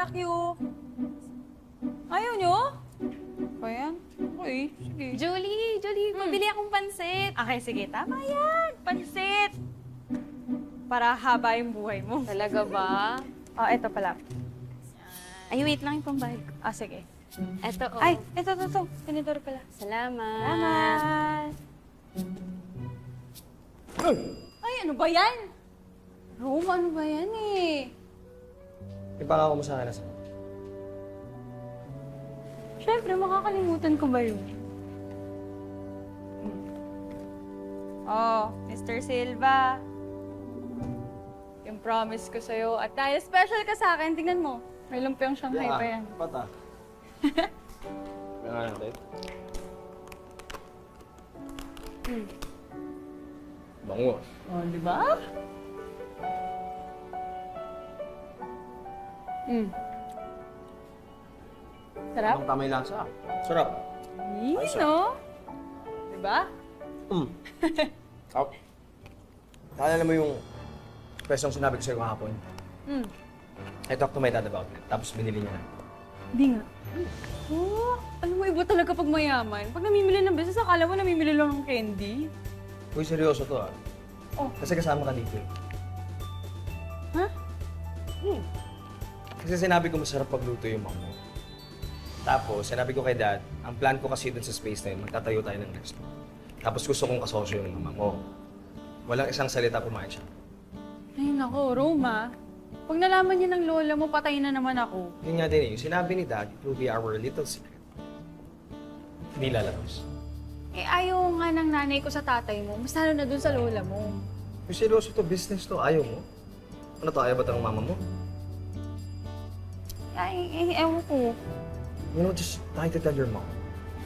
anak you. Ayaw nyo? O yan? Okay, sige. Julie, mabili akong pansit. Okay, sige. Tama yan. Pansit. Para haba yung buhay mo. Talaga ba? Oh, ito pala. Ay, wait lang yung pambayad ko. Ah, sige. Eto, oh. Ay, ito. Tinidor pala. Salamat. Salamat. Ay, ano ba yan? Rome, ano ba yan eh? Ipangako mo sa akin na sa... Siyempre, makakalimutan ko ba yun? Oh, Mr. Silva. Yung promise ko sa'yo. At dahil special ka sa akin, tingnan mo. May lumpiang Shanghai pa yan. Pata. Kaya nga natin. Bango. Oh, di ba? Sarap? Anong tama yung lasa? Sarap. Yee, no? Di ba? Sarap. Naalala mo yung presong sinabi ko sa'yo kahapon? I talked to my dad about it, tapos binili niya na. Hindi nga. Oh, alam mo, iba talaga pag mayaman. Pag namimili ng business, akala mo namimili lang ng candy. Uy, seryoso to ah. Oh. Kasi kasama ka dito eh. Ha? Kasi sinabi ko masarap pagluto yung mama mo. Tapos, sinabi ko kay dad, ang plan ko kasi dun sa space na yun, magtatayo tayo ng restaurant. Tapos gusto kong kasosyo yung mama mo. Walang isang salita pumayag siya. Ay, nako, Roma. Pag nalaman niya ng lola mo, patay na naman ako. Yun nga din eh, yung sinabi ni dad, it will be our little secret. Hindi lalabas. Eh, ayaw nga ng nanay ko sa tatay mo. Mas lalo na dun sa lola mo. Yung seryoso to, business to, ayaw mo? Ano to, ayaw ba ng mama mo? Ay, ewan ko. You know, just try to tell your mom.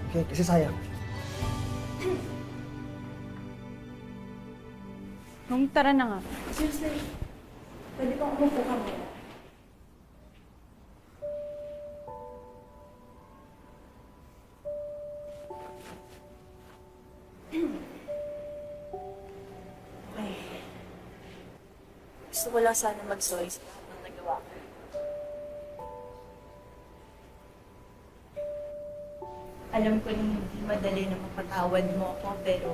Okay? Kasi sayang. Nung tara na nga. Seriously, pwede bang umupo ka mo? Ay. Gusto ko lang sana mag-sorry sa lahat ng nagawa ko. Alam ko na hindi madali na mapatawad mo ako, pero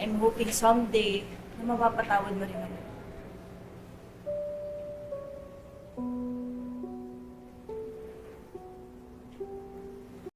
I'm hoping someday na mapapatawad mo rin ako.